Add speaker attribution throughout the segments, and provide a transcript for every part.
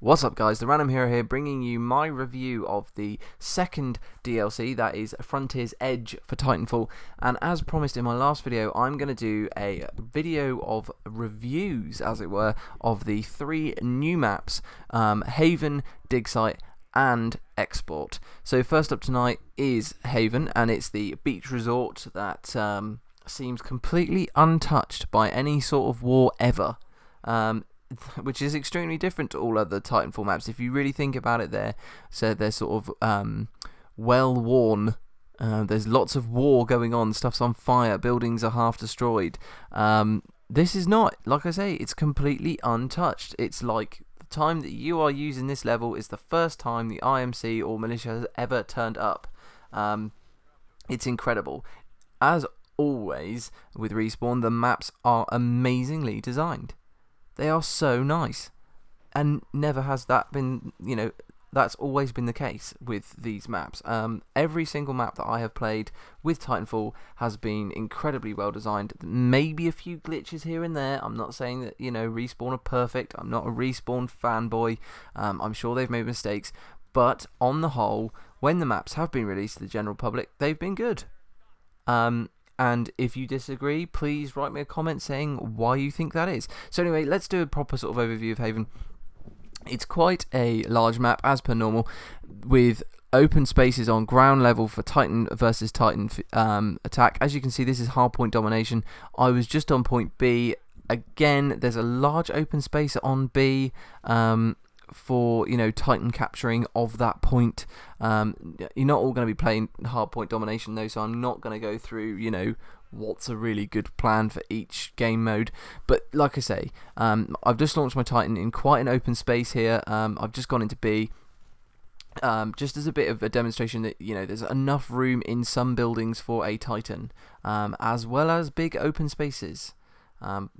Speaker 1: What's up guys, TheRandumbHero here, bringing you my review of the second DLC, that is Frontier's Edge for Titanfall. And as promised in my last video, I'm going to do a video of reviews, as it were, of the three new maps, Haven, Dig Site and Export. So first up tonight is Haven, and it's the beach resort that seems completely untouched by any sort of war ever. Which is extremely different to all other Titanfall maps. If you really think about it, they're sort of well worn. There's lots of war going on. Stuff's on fire. Buildings are half destroyed. This is not, like I say, it's completely untouched. It's like the time that you are using this level is the first time the IMC or militia has ever turned up. It's incredible. As always with Respawn, the maps are amazingly designed. They are so nice, and never has that been, that's always been the case with these maps. Every single map that I have played with Titanfall has been incredibly well designed. Maybe a few glitches here and there. I'm not saying that, Respawn are perfect. I'm not a Respawn fanboy. I'm sure they've made mistakes, but on the whole, when the maps have been released to the general public, they've been good. And if you disagree, please write me a comment saying why you think that is. So anyway, let's do a proper sort of overview of Haven. It's quite a large map, as per normal, with open spaces on ground level for Titan versus Titan attack. As you can see, this is hardpoint domination. I was just on point B. Again, there's a large open space on B, for Titan capturing of that point. You're not all going to be playing hardpoint domination though, so I'm not going to go through what's a really good plan for each game mode. But like I say, I've just launched my Titan in quite an open space here. I've just gone into B, just as a bit of a demonstration that there's enough room in some buildings for a Titan, as well as big open spaces,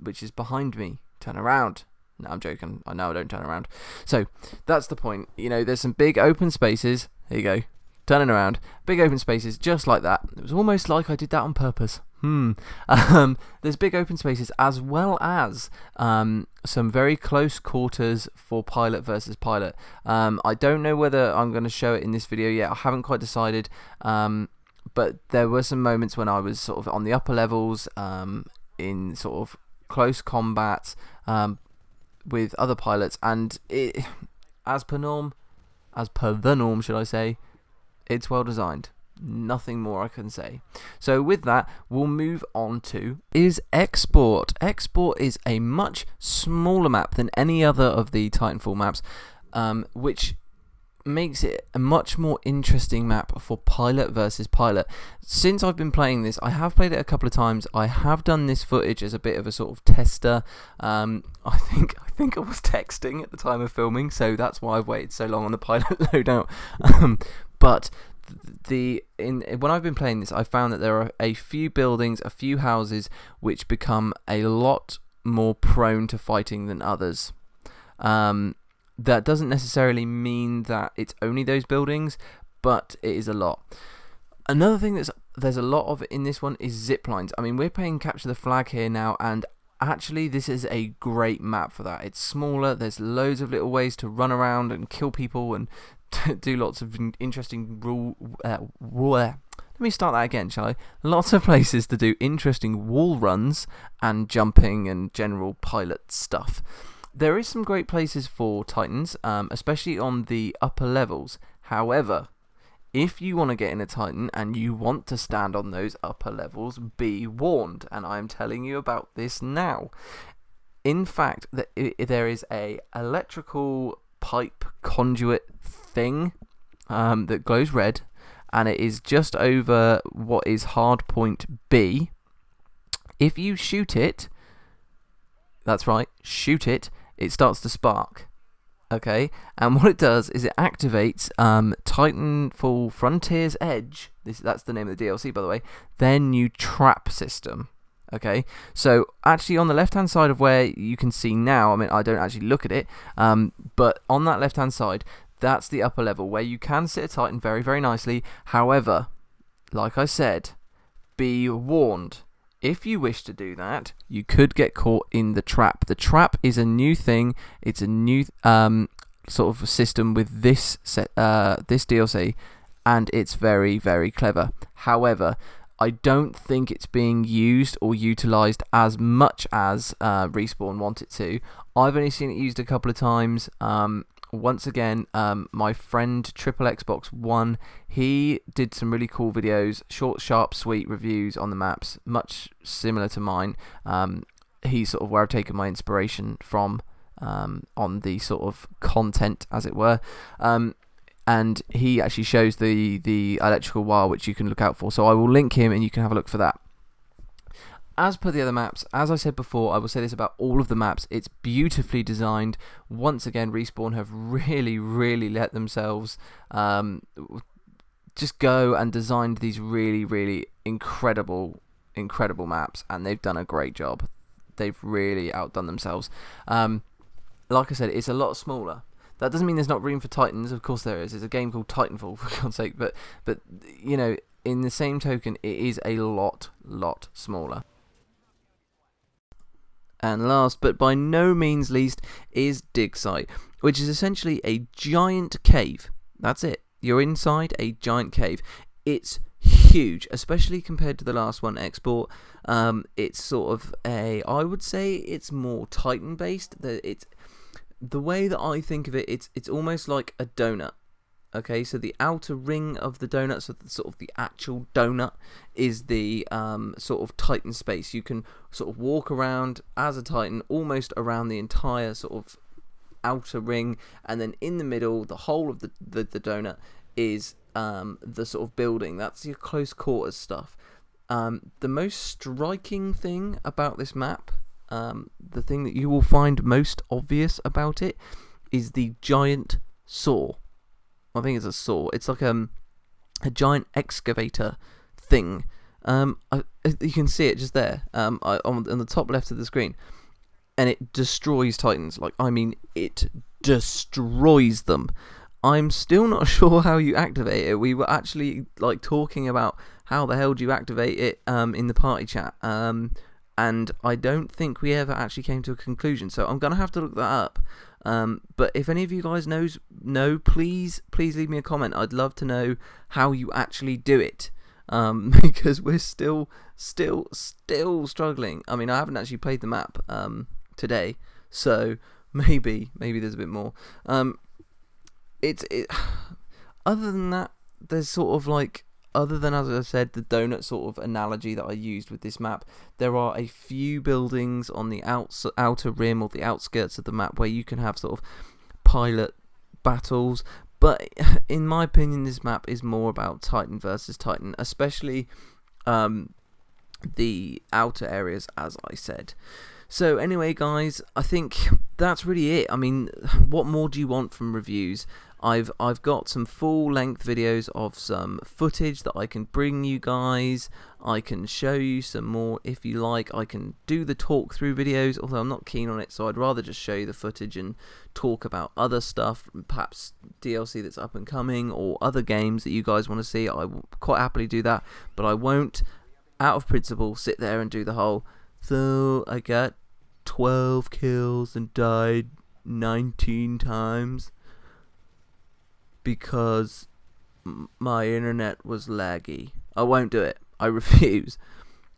Speaker 1: which is behind me. Turn around. No, I'm joking. I know I don't turn around. So, that's the point. There's some big open spaces. Here you go. Turning around. Big open spaces, just like that. It was almost like I did that on purpose. There's big open spaces, as well as some very close quarters for pilot versus pilot. I don't know whether I'm going to show it in this video yet. I haven't quite decided. But there were some moments when I was sort of on the upper levels, in sort of close combat, with other pilots, and as per the norm, should I say, it's well designed. Nothing more I can say. So with that, we'll move on to Export. Export is a much smaller map than any other of the Titanfall maps, which makes it a much more interesting map for pilot versus pilot. Since I've been playing this, I have played it a couple of times. I have done this footage as a bit of a sort of tester. I think I was texting at the time of filming, so that's why I've waited so long on the pilot loadout. But when I've been playing this, I found that there are a few buildings, a few houses, which become a lot more prone to fighting than others. That doesn't necessarily mean that it's only those buildings, but it is a lot. Another thing there's a lot of in this one is zip lines. I mean, we're playing Capture the Flag here now, and actually this is a great map for that. It's smaller, there's loads of little ways to run around and kill people and do lots of interesting let me start that again, shall I? Lots of places to do interesting wall runs and jumping and general pilot stuff. There is some great places for Titans, especially on the upper levels. However, if you want to get in a Titan and you want to stand on those upper levels, be warned, and I am telling you about this now. In fact, there is a electrical pipe conduit thing that glows red, and it is just over what is hardpoint B. If you shoot it, that's right, shoot it, it starts to spark. Okay, and what it does is it activates Titanfall Frontier's Edge. That's the name of the DLC, by the way. Their new trap system. Okay, so actually on the left hand side of where you can see now, I mean, I don't actually look at it, but on that left hand side, that's the upper level where you can sit a Titan very, very nicely. However, like I said, be warned. If you wish to do that, you could get caught in the trap. The trap is a new thing. It's a new sort of system with this this DLC, and it's very, very clever. However, I don't think it's being used or utilised as much as Respawn want it to. I've only seen it used a couple of times. Once again, my friend Triple Xbox One, he did some really cool videos, short, sharp, sweet reviews on the maps, much similar to mine. He's sort of where I've taken my inspiration from on the sort of content, as it were. And he actually shows the electrical wire, which you can look out for. So I will link him, and you can have a look for that. As per the other maps, as I said before, I will say this about all of the maps, it's beautifully designed. Once again, Respawn have really, really let themselves just go and designed these really, really incredible maps, and they've done a great job. They've really outdone themselves. Like I said, it's a lot smaller. That doesn't mean there's not room for Titans. Of course there is. It's a game called Titanfall, for God's sake. But you know, in the same token, it is a lot smaller. And last, but by no means least, is Dig Site, which is essentially a giant cave. That's it. You're inside a giant cave. It's huge, especially compared to the last one, Export. It's sort of I would say it's more Titan based. The way that I think of it, it's almost like a donut. Okay, so the outer ring of the donut, so sort of the actual donut, is the sort of Titan space. You can sort of walk around as a Titan, almost around the entire sort of outer ring, and then in the middle, the whole of the donut is the sort of building. That's your close quarters stuff. The most striking thing about this map, the thing that you will find most obvious about it, is the giant saw. I think it's a saw. It's like a giant excavator thing. You can see it just there on the top left of the screen, and it destroys Titans. Like, I mean, it destroys them. I'm still not sure how you activate it. We were actually like talking about how the hell do you activate it in the party chat, and I don't think we ever actually came to a conclusion. So I'm gonna have to look that up. But if any of you guys know, please leave me a comment. I'd love to know how you actually do it, because we're still struggling. I mean, I haven't actually played the map today, so maybe there's a bit more. Other than that, there's sort of like, other than, as I said, the donut sort of analogy that I used with this map, there are a few buildings on the outer rim or the outskirts of the map where you can have sort of pilot battles. But in my opinion, this map is more about Titan versus Titan, especially the outer areas, as I said. So anyway, guys, I think that's really it. I mean, what more do you want from reviews? I've got some full-length videos of some footage that I can bring you guys. I can show you some more if you like. I can do the talk-through videos, although I'm not keen on it, so I'd rather just show you the footage and talk about other stuff, perhaps DLC that's up and coming, or other games that you guys want to see. I will quite happily do that, but I won't, out of principle, sit there and do the whole, so I got 12 kills and died 19 times because my internet was laggy. I won't do it. I refuse.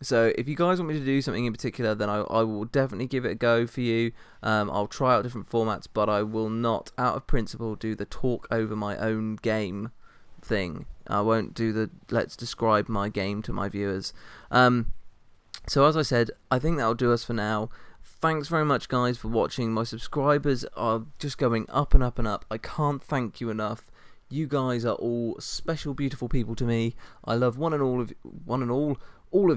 Speaker 1: So if you guys want me to do something in particular, then I will definitely give it a go for you. I'll try out different formats, but I will not, out of principle, do the talk over my own game thing. I won't do the let's describe my game to my viewers. So as I said, I think that'll do us for now. Thanks very much, guys, for watching. My subscribers are just going up and up and up. I can't thank you enough. You guys are all special, beautiful people to me. I love all of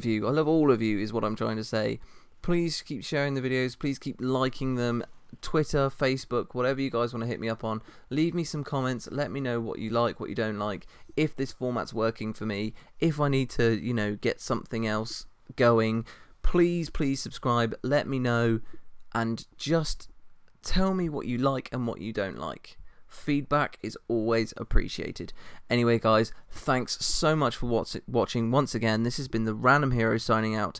Speaker 1: you. I love all of you is what I'm trying to say. Please keep sharing the videos. Please keep liking them. Twitter, Facebook, whatever you guys want to hit me up on. Leave me some comments. Let me know what you like, what you don't like. If this format's working for me. If I need to, get something else going. Please subscribe. Let me know. And just tell me what you like and what you don't like. Feedback is always appreciated. Anyway, guys, thanks so much for watching once again. This has been the Random Hero signing out.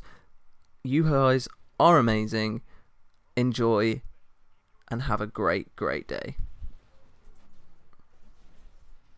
Speaker 1: You guys are amazing. Enjoy and have a great day.